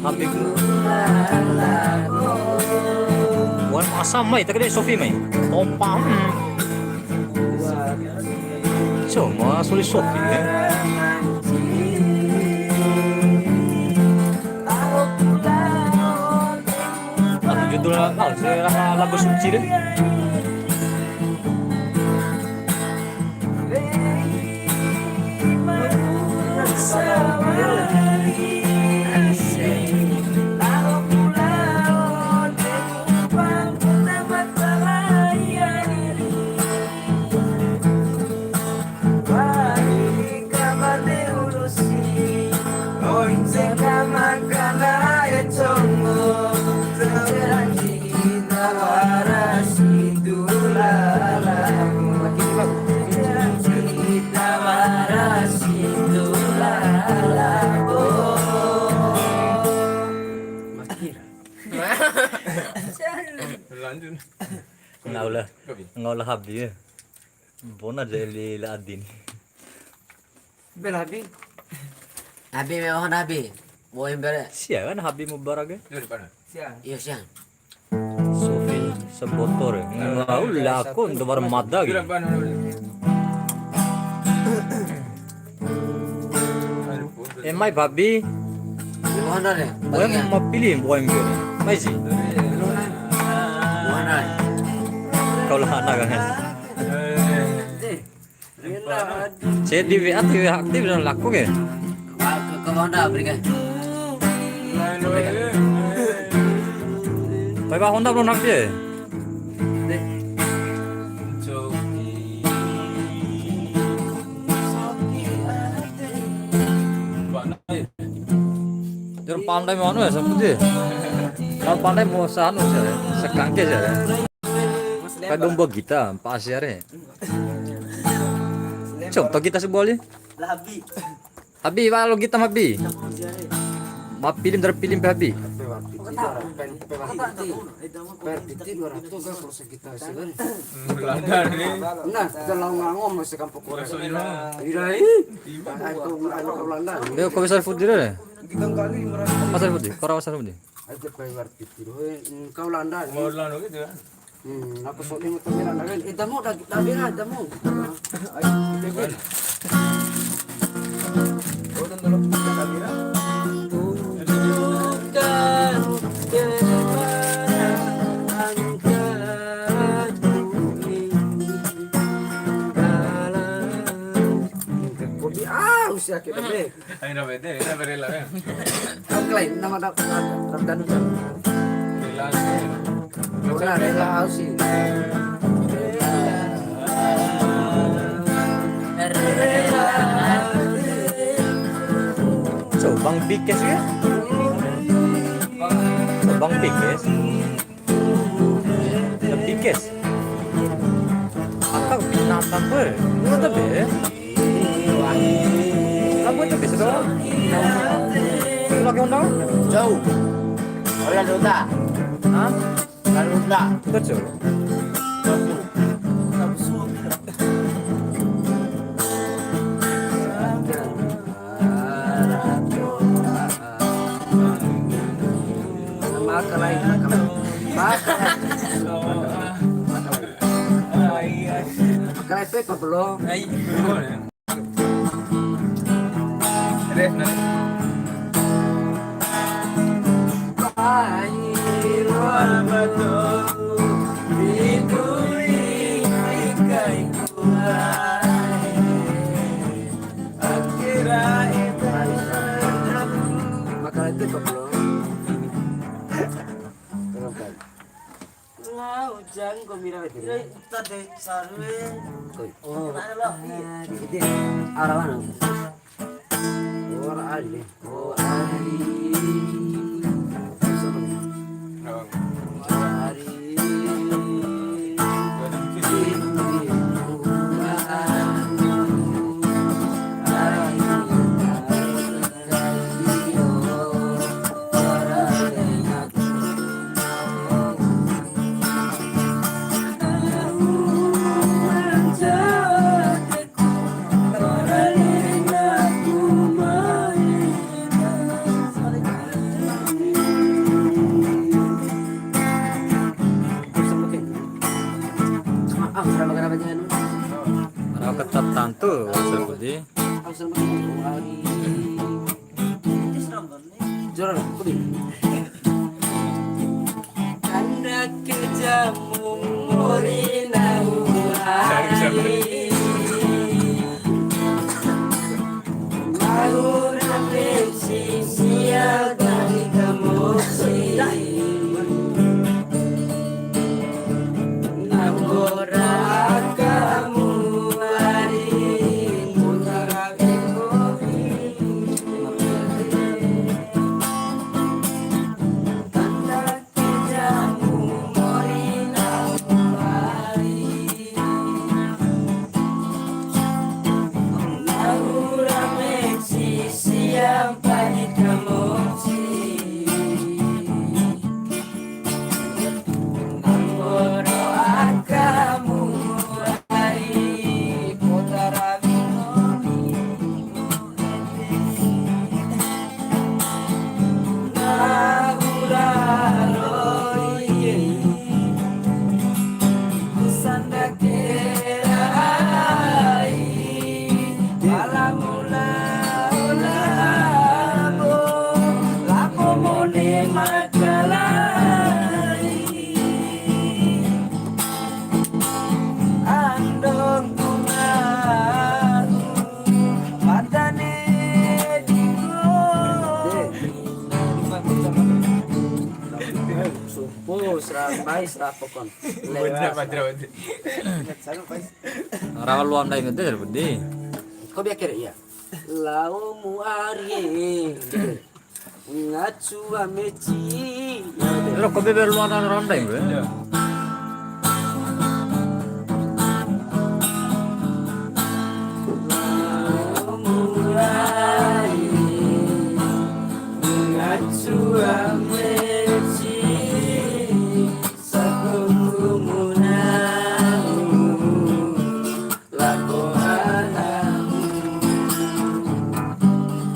Happy bukan asam mai tak ada Sofi mai tompam cuma sulit Sofi judul lagu suci deh. Ngaulah habis ya. Bona jadi ladin. Belabi. Habis memang habis. Boleh bere. Sia kan habis mubarak ya. Iya siang. Sofi sebotor ya. Ngaulah aku untuk bermada gitu. Mai babi. Mana deh? Boleh mau pilih boleh enggak? Mai sih. Mana? Kalau anak kan. Saya di WA aktif dan laku ke? Ke Honda berikan. Pak Honda belum nak dia. Jangan pandai mana ya sama dia. Kalau pandai mau sanu saja, sekangke saja. Kayak domba kita, pasir ya. Contoh kita seboleh. Labi. Abi, kalau kita mabi. Mapi dari pilih Abi. Perpiti 200 kan kalau kita sebenarnya. Nah, kita ngomong masih kampung Korea. Irai. Aku Belanda. Yo, kau bisa food dia deh. Kita kali merasa Pasal food, kau pasal food. aja perpiti. Kau Belanda. Mau gitu kan. Aku soalnya mau temenan lagi. Damu dah damu. Oh, dan dulu kita kamera. Usia kita be. Ay, no vete, esa perela, ven. Ang nama dan Relax. Wala rela house. So, Bang Bikes ya? So, Bang Bikes. The Bikes. Akak binatang ber. Mana be? Lagu itu bisa dong. Lagu undang? Jauh. Orang Duta. Hah? Garuda. Betul. Makalay. Makalay pa belum. Ay, Tres, no. Makalay pa belum. Hujan kau mira betul. Tadi sarwe. Oh, arah mana? Oh, ali. Oh, ali. sama hari. Juara kudi. Kanda kejamu morina uhai. Ahora pensi sia dari kamu Nagora kamu hari mutara ekonomi Tanda kejamu morina hari Ahora pensi siapa di kamu Nagora kamu hari mutara ekonomi Nagura roye Sanda kerai Alamula olabo Lapo mone makalai Andong tungaru Matane Sumpah, seramai, serapokon Rawal luam dai ngede dari budi. Kau biar kira ya. Lau muari ngacu ameci. Lo kobe ber luam orang dai gue. Lau muari ngacu ameci. Sakumunamu lako anamu.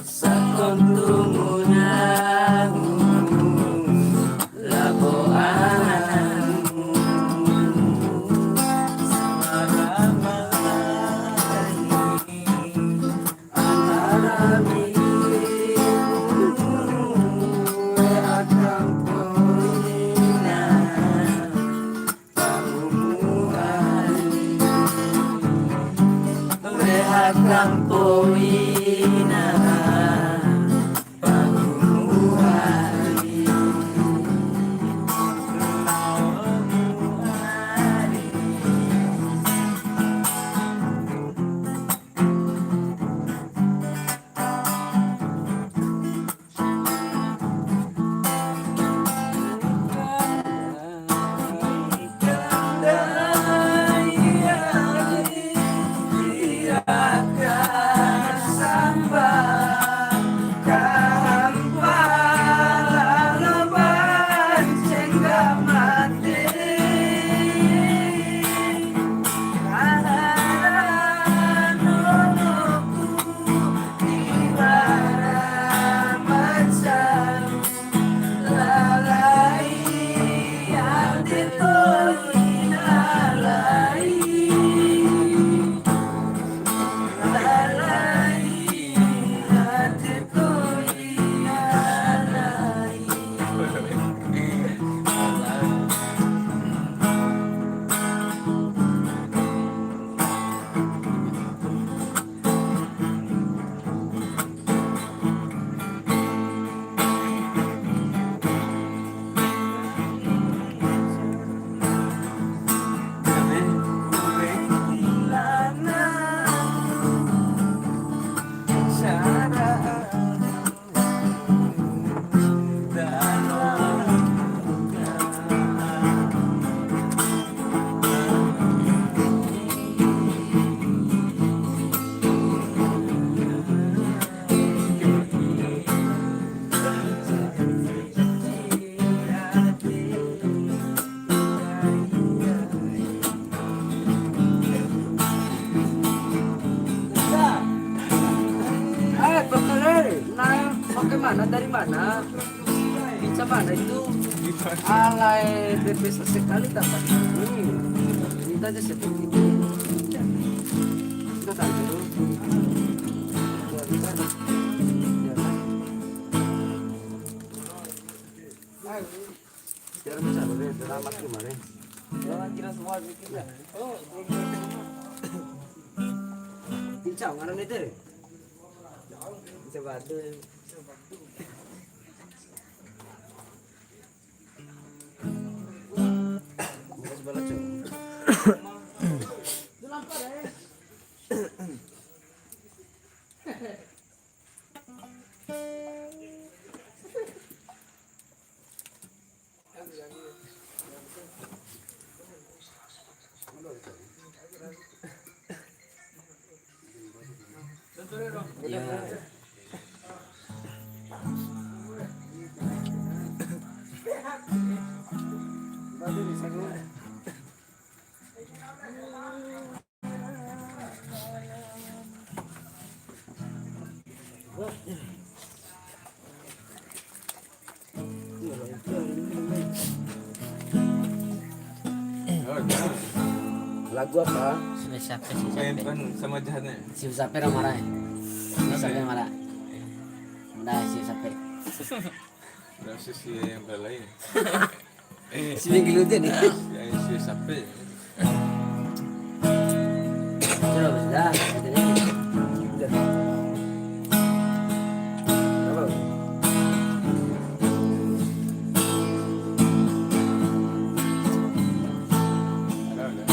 Sakontumunamu lako anamu. Anarami akan poina akan poina Bagaimana? Dari mana? Bisa mana itu? Alay berbisa sekali dapat ini. Minta aja seperti itu. Kita tahu. Sekarang bisa boleh selamat kemarin. Jangan kira semua kita. Pincang mana nih teh? Bisa bantu. Bukan sebelah cok. Oh, jangan. Lagu apa? Sudah sampai Main kan sama jahatnya. si sampai marah. Si sampai marah. Udah si sampai. Berasa si yang lain. Si minggu itu nih. Yang si sampai. Sudah sudah. Apa? Ada ada.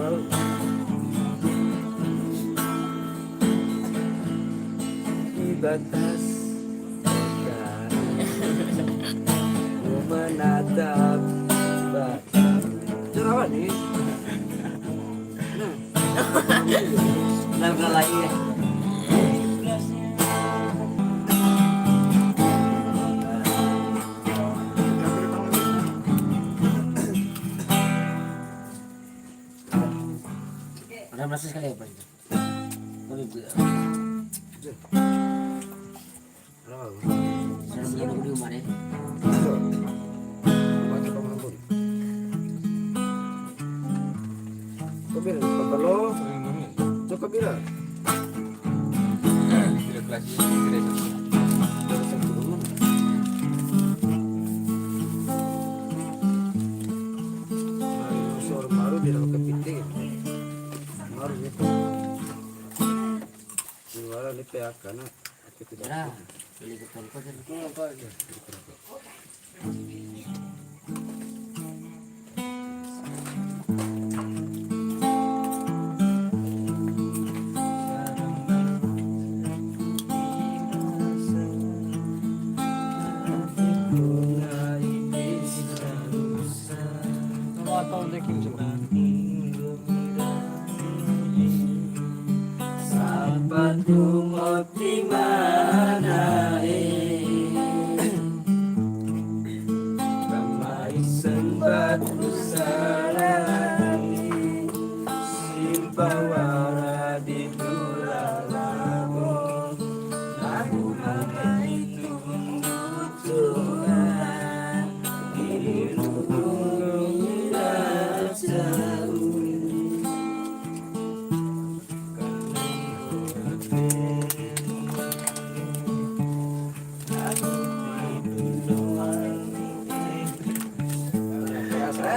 Apa? Di batas ku menatap Cerawan nih. Lagu lagi ya. Udah merasa sekali apa itu? Boleh tidak? Apa? Saya begini di rumah deh. Baca pengambun. Kopir, papalo, Paling bumi. cukup bila. Tidak kelas tidak satu. Dari satu rumah. Seorang baru dia dapat kepiting. Baru itu. Jualan di PHK nak. Aku tidak. Ya, beli ke toko jadi. Apa aja? Bandung di mana ramai sembat usarani simpawara di tulalamu aku mengitung Tuhan di lubung jauh.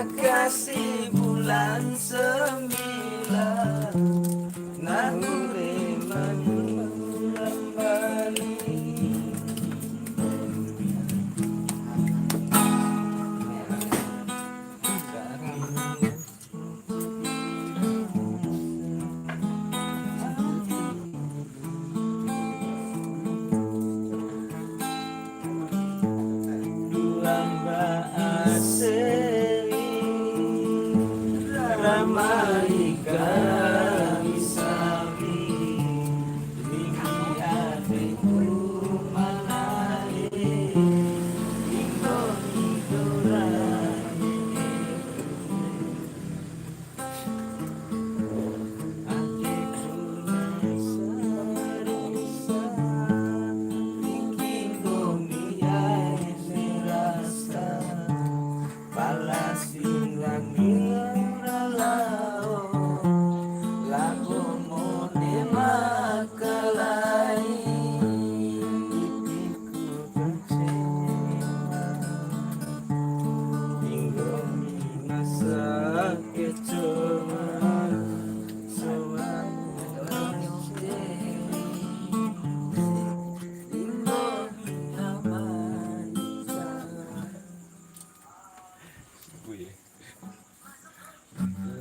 Kasih bulan sembilan Nahuri menulambani Lamba aseri Rama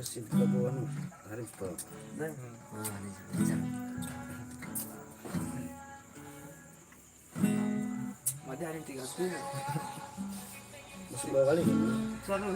bersih pelabuhan harus po. Ah, ini bisa. Ada hari 30. Masih bawa kali. Selalu.